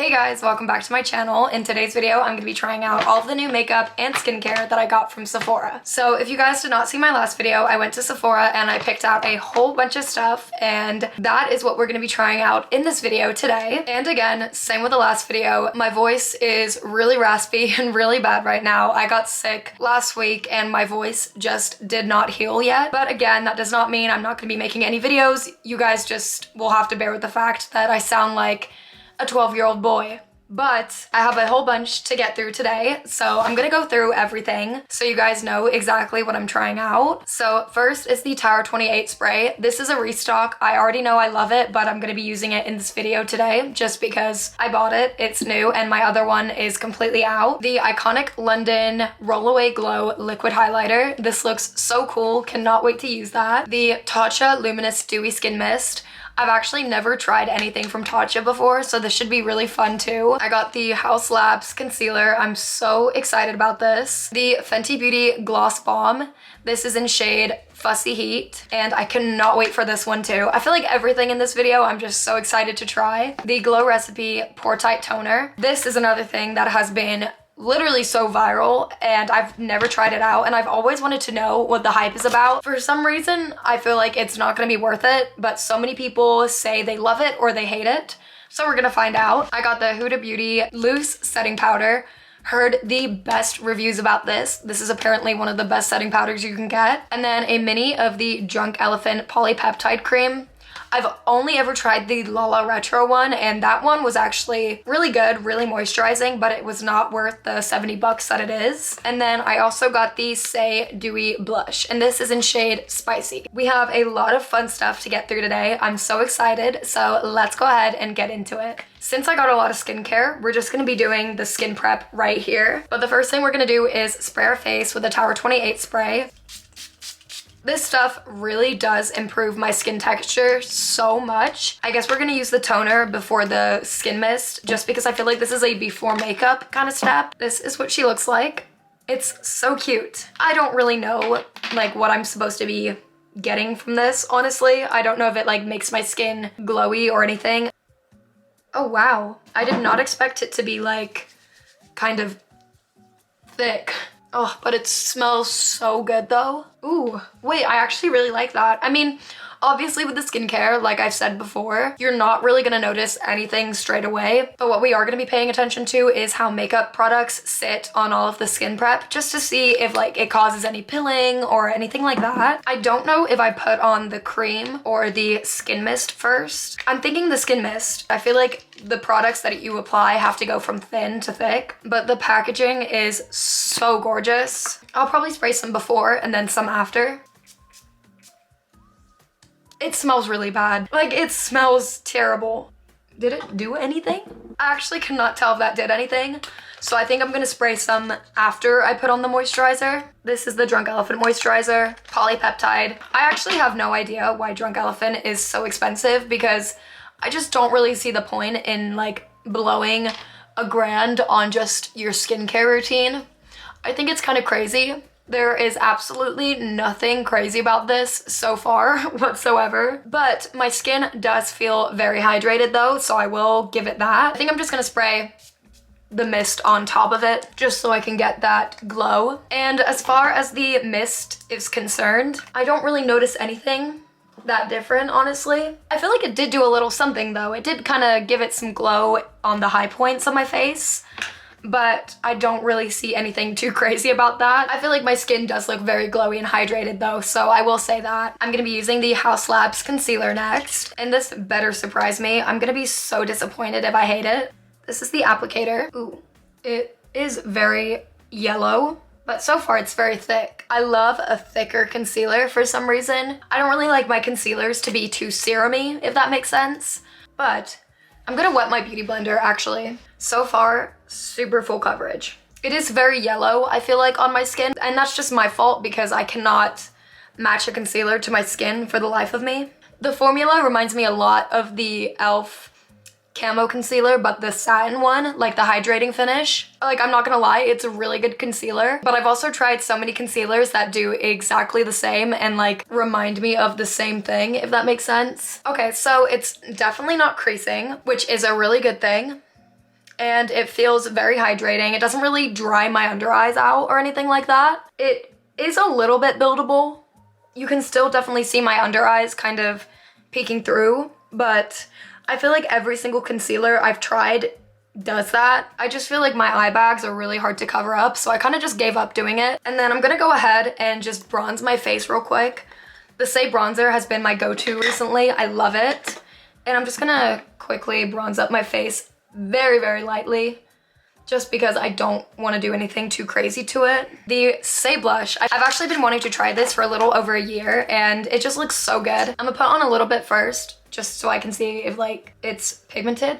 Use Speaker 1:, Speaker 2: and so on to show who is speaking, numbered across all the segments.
Speaker 1: Hey guys, welcome back to my channel. In today's video, I'm going to be trying out all of the new makeup and skincare that I got from Sephora. So if you guys did not see my last video, I went to Sephora and I picked out a whole bunch of stuff, and that is what we're going to be trying out in this video today. And again, same with the last video, my voice is really raspy and really bad right now. I got sick last week and my voice just did not heal yet. But again, that does not mean I'm not going to be making any videos. You guys just will have to bear with the fact that I sound like a 12-year-old boy. But I have a whole bunch to get through today, so I'm gonna go through everything so you guys know exactly what I'm trying out. So first is the Tower 28 spray. This is a restock. I already know I love it, but I'm gonna be using it in this video today just because I bought it. It's new and my other one is completely out. The iconic London Rollaway Glow liquid highlighter. This looks so cool. Cannot wait to use that. The Tatcha Luminous Dewy Skin Mist. I've actually never tried anything from Tatcha before, so this should be really fun too. I got the House Labs concealer. I'm so excited about this. The Fenty Beauty Gloss Balm. This is in shade Fussy Heat, and I cannot wait for this one too. I feel like everything in this video I'm just so excited to try. The Glow Recipe Pore Tight Toner. This is another thing that has been literally so viral and I've never tried it out, and I've always wanted to know what the hype is about. For some reason, I feel like it's not gonna be worth it, but so many people say they love it or they hate it. So we're gonna find out. I got the Huda Beauty Loose Setting Powder. Heard the best reviews about this. This is apparently one of the best setting powders you can get. And then a mini of the Drunk Elephant Polypeptide Cream. I've only ever tried the Lala Retro one, and that one was actually really good, really moisturizing, but it was not worth the 70 bucks that it is. And then I also got the Saie Dewy Blush, and this is in shade Spicy. We have a lot of fun stuff to get through today. I'm so excited, so let's go ahead and get into it. Since I got a lot of skincare, we're just gonna be doing the skin prep right here. But the first thing we're gonna do is spray our face with the Tower 28 spray. This stuff really does improve my skin texture so much. I guess we're gonna use the toner before the skin mist just because I feel like this is a before makeup kind of step. This is what she looks like. It's so cute. I don't really know like what I'm supposed to be getting from this, honestly. I don't know if it like makes my skin glowy or anything. Oh wow, I did not expect it to be like kind of thick. Oh, but it smells so good though. Ooh, wait, I actually really like that. I mean, obviously with the skincare, like I've said before, you're not really gonna notice anything straight away, but what we are gonna be paying attention to is how makeup products sit on all of the skin prep, just to see if like it causes any pilling or anything like that. I don't know if I put on the cream or the skin mist first. I'm thinking the skin mist. I feel like the products that you apply have to go from thin to thick, but the packaging is so gorgeous. I'll probably spray some before and then some after. It smells really bad. Like, it smells terrible. Did it do anything? I actually cannot tell if that did anything. So I think I'm gonna spray some after I put on the moisturizer. This is the Drunk Elephant moisturizer, polypeptide. I actually have no idea why Drunk Elephant is so expensive because I just don't really see the point in like blowing $1,000 on just your skincare routine. I think it's kind of crazy. There is absolutely nothing crazy about this so far whatsoever, but my skin does feel very hydrated though, so I will give it that. I think I'm just gonna spray the mist on top of it just so I can get that glow. And as far as the mist is concerned, I don't really notice anything that different, honestly. I feel like it did do a little something though. It did kind of give it some glow on the high points of my face, but I don't really see anything too crazy about that. I feel like my skin does look very glowy and hydrated though, so I will say that. I'm gonna be using the House Labs concealer next, and this better surprise me. I'm gonna be so disappointed if I hate it. This is the applicator. Ooh, it is very yellow, but so far it's very thick. I love a thicker concealer for some reason. I don't really like my concealers to be too serum-y, if that makes sense, but I'm gonna wet my beauty blender actually. So far, super full coverage. It is very yellow, I feel like, on my skin, and that's just my fault because I cannot match a concealer to my skin for the life of me. The formula reminds me a lot of the e.l.f. camo concealer, but the satin one, like the hydrating finish. Like, I'm not gonna lie, it's a really good concealer, but I've also tried so many concealers that do exactly the same and like remind me of the same thing, if that makes sense. Okay, so it's definitely not creasing, which is a really good thing. and it feels very hydrating. It doesn't really dry my under eyes out or anything like that. It is a little bit buildable. You can still definitely see my under eyes kind of peeking through, but I feel like every single concealer I've tried does that. I just feel like my eye bags are really hard to cover up, so I kind of just gave up doing it. And then I'm gonna go ahead and just bronze my face real quick. The Saie bronzer has been my go-to recently. I love it. And I'm just gonna quickly bronze up my face very, very lightly, just because I don't want to do anything too crazy to it. The Saie blush, I've actually been wanting to try this for a little over a year, and it just looks so good. I'm gonna put on a little bit first, just so I can see if like it's pigmented.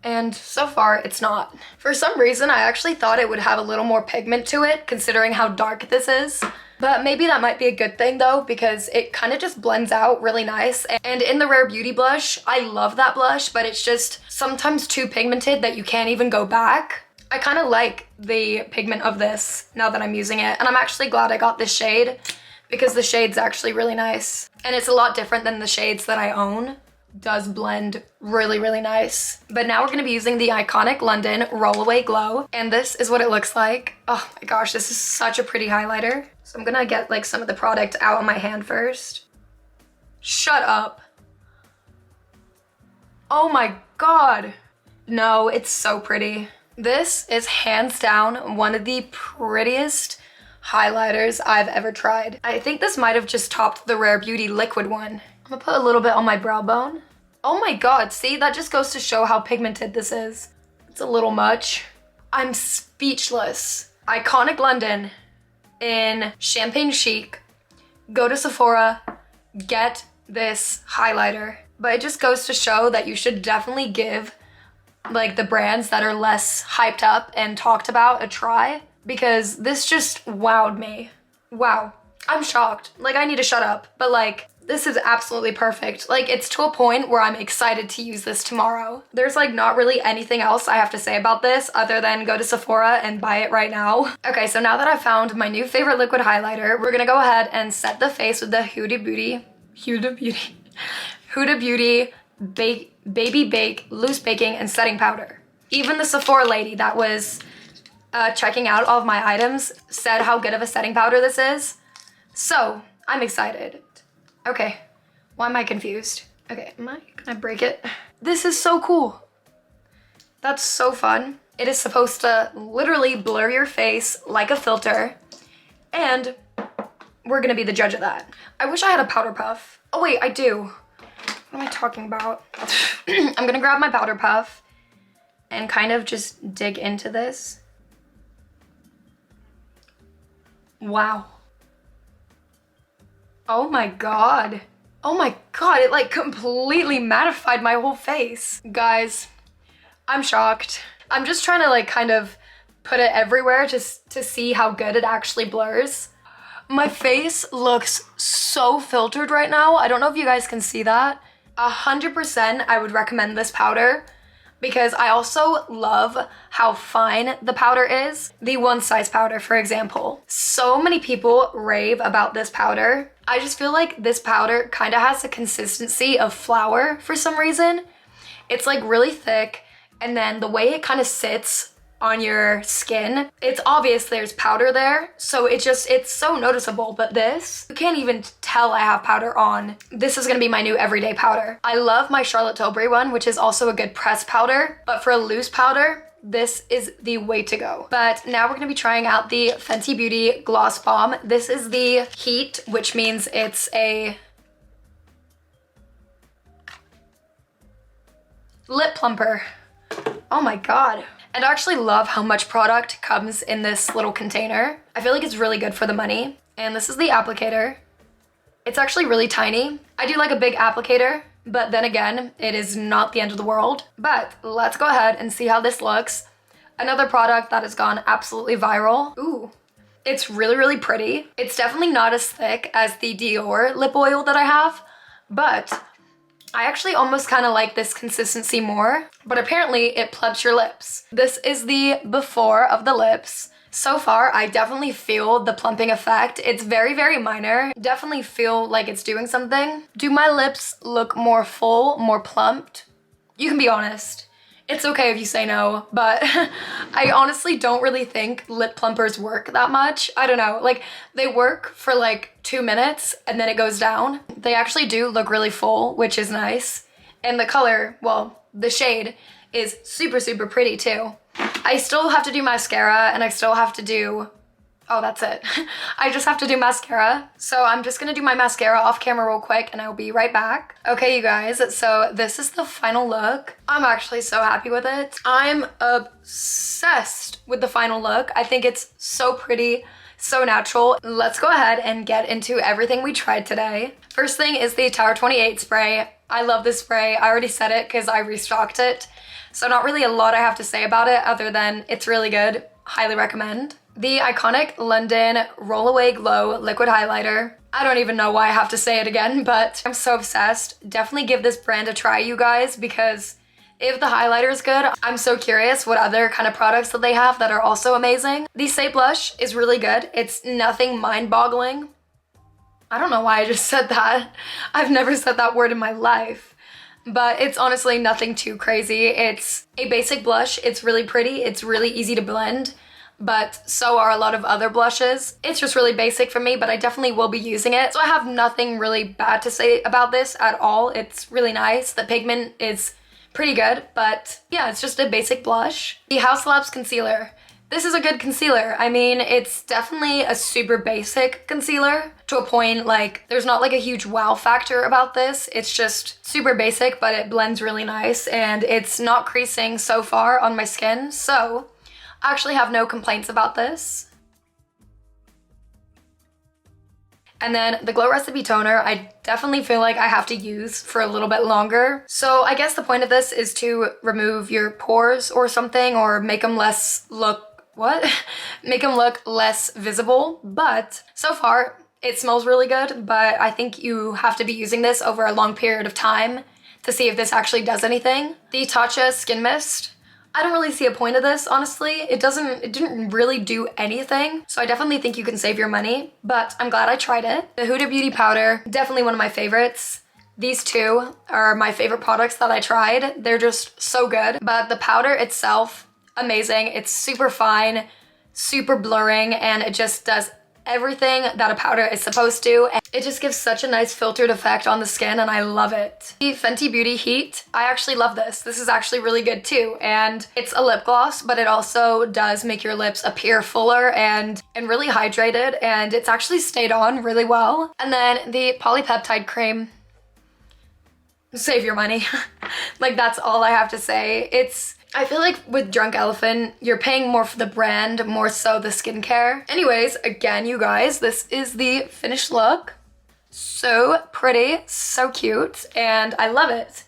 Speaker 1: And so far it's not. For some reason, I actually thought it would have a little more pigment to it, considering how dark this is. But maybe that might be a good thing though, because it kind of just blends out really nice. And in the Rare Beauty blush, I love that blush, but it's just sometimes too pigmented that you can't even go back. I kind of like the pigment of this now that I'm using it. And I'm actually glad I got this shade, because the shade's actually really nice. And it's a lot different than the shades that I own. Does blend really, really nice. But now we're gonna be using the iconic London Rollaway Glow, and this is what it looks like. Oh my gosh, this is such a pretty highlighter. So I'm gonna get like some of the product out on my hand first. Shut up. Oh my god. No, it's so pretty. This is hands down one of the prettiest highlighters I've ever tried. I think this might have just topped the Rare Beauty liquid one. I'm gonna put a little bit on my brow bone. Oh my god, see, that just goes to show how pigmented this is. It's a little much. I'm speechless. Iconic London in Champagne Chic. Go to Sephora, get this highlighter. But it just goes to show that you should definitely give like the brands that are less hyped up and talked about a try, because this just wowed me. Wow, I'm shocked. Like, I need to shut up, but like, this is absolutely perfect. Like, it's to a point where I'm excited to use this tomorrow. There's like not really anything else I have to say about this other than go to Sephora and buy it right now. Okay, so now that I've found my new favorite liquid highlighter, we're gonna go ahead and set the face with the Huda Beauty Baby Bake Loose Baking and Setting Powder. Even the Sephora lady that was checking out all of my items said how good of a setting powder this is. So, I'm excited. Okay, why am I confused? Okay, am I gonna break it? This is so cool. That's so fun. It is supposed to literally blur your face like a filter, and we're gonna be the judge of that. I wish I had a powder puff. Oh wait, I do. What am I talking about? I'm gonna grab my powder puff and kind of just dig into this. Wow. Oh my god. Oh my god, it like completely mattified my whole face. Guys, I'm shocked. I'm just trying to like kind of put it everywhere just to see how good it actually blurs. My face looks so filtered right now. I don't know if you guys can see that. 100% I would recommend this powder, because I also love how fine the powder is. The One Size powder, for example. So many people rave about this powder. I just feel like this powder kind of has the consistency of flour for some reason. It's like really thick, and then the way it kind of sits on your skin, it's obvious there's powder there, so it's so noticeable. But this, you can't even tell I have powder on. This is gonna be my new everyday powder. I love my Charlotte Tilbury one, which is also a good press powder, but for a loose powder, this is the way to go. But now we're gonna be trying out the Fenty Beauty Gloss Balm. This is the Heat, which means it's a lip plumper. Oh my god. And I actually love how much product comes in this little container. I feel like it's really good for the money. And this is the applicator. It's actually really tiny. I do like a big applicator, but then again, it is not the end of the world. But let's go ahead and see how this looks. Another product that has gone absolutely viral. Ooh, it's really, really pretty. It's definitely not as thick as the Dior lip oil that I have, but I actually almost kind of like this consistency more, but apparently it plumps your lips. This is the before of the lips. So far, I definitely feel the plumping effect. It's very, very minor. Definitely feel like it's doing something. Do my lips look more full, more plumped? You can be honest. It's okay if you say no, but I honestly don't really think lip plumpers work that much. I don't know, like they work for like 2 minutes and then it goes down. They actually do look really full, which is nice. And the color, well, the shade is super, super pretty too. I still have to do mascara and I still have to do, oh, that's it. I just have to do mascara. So I'm just gonna do my mascara off camera real quick and I'll be right back. Okay, you guys, so this is the final look. I'm actually so happy with it. I'm obsessed with the final look. I think it's so pretty, so natural. Let's go ahead and get into everything we tried today. First thing is the Tower 28 spray. I love this spray. I already said it because I restocked it. So not really a lot I have to say about it other than it's really good. Highly recommend. The iconic London Roll Away Glow Liquid Highlighter. I don't even know why I have to say it again, but I'm so obsessed. Definitely give this brand a try, you guys, because if the highlighter is good, I'm so curious what other kind of products that they have that are also amazing. The Saie blush is really good. It's nothing mind-boggling. I don't know why I just said that. I've never said that word in my life. But it's honestly nothing too crazy. It's a basic blush. It's really pretty. It's really easy to blend. But so are a lot of other blushes. It's just really basic for me, but I definitely will be using it. So I have nothing really bad to say about this at all. It's really nice. The pigment is pretty good, but yeah, it's just a basic blush. The House Labs Concealer. This is a good concealer. I mean, it's definitely a super basic concealer to a point, like there's not like a huge wow factor about this. It's just super basic, but it blends really nice and it's not creasing so far on my skin. So I actually have no complaints about this. And then the Glow Recipe Toner, I definitely feel like I have to use for a little bit longer. So I guess the point of this is to remove your pores or something, or make them make them look less visible. But so far it smells really good, but I think you have to be using this over a long period of time to see if this actually does anything. The Tatcha Skin Mist. I don't really see a point of this, honestly. It didn't really do anything. So I definitely think you can save your money, but I'm glad I tried it. The Huda Beauty Powder, definitely one of my favorites. These two are my favorite products that I tried. They're just so good. But the powder itself, amazing. It's super fine, super blurring, and it just does everything that a powder is supposed to. And it just gives such a nice filtered effect on the skin and I love it. The Fenty Beauty Heat, I actually love this. This is actually really good too. And it's a lip gloss, but it also does make your lips appear fuller and really hydrated, and it's actually stayed on really well. And then the Polypeptide Cream, save your money. Like that's all I have to say. I feel like with Drunk Elephant, you're paying more for the brand, more so the skincare. Anyways, again, you guys, this is the finished look. So pretty, so cute, and I love it.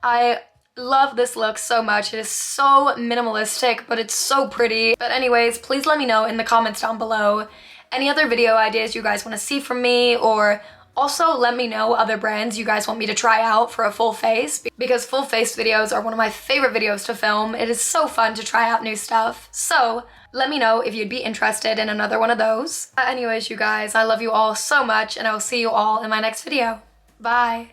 Speaker 1: I love this look so much. It is so minimalistic, but it's so pretty. But anyways, please let me know in the comments down below any other video ideas you guys want to see from me, or also let me know other brands you guys want me to try out for a full face, because full face videos are one of my favorite videos to film. It is so fun to try out new stuff. So let me know if you'd be interested in another one of those. Anyways, you guys, I love you all so much and I will see you all in my next video. Bye.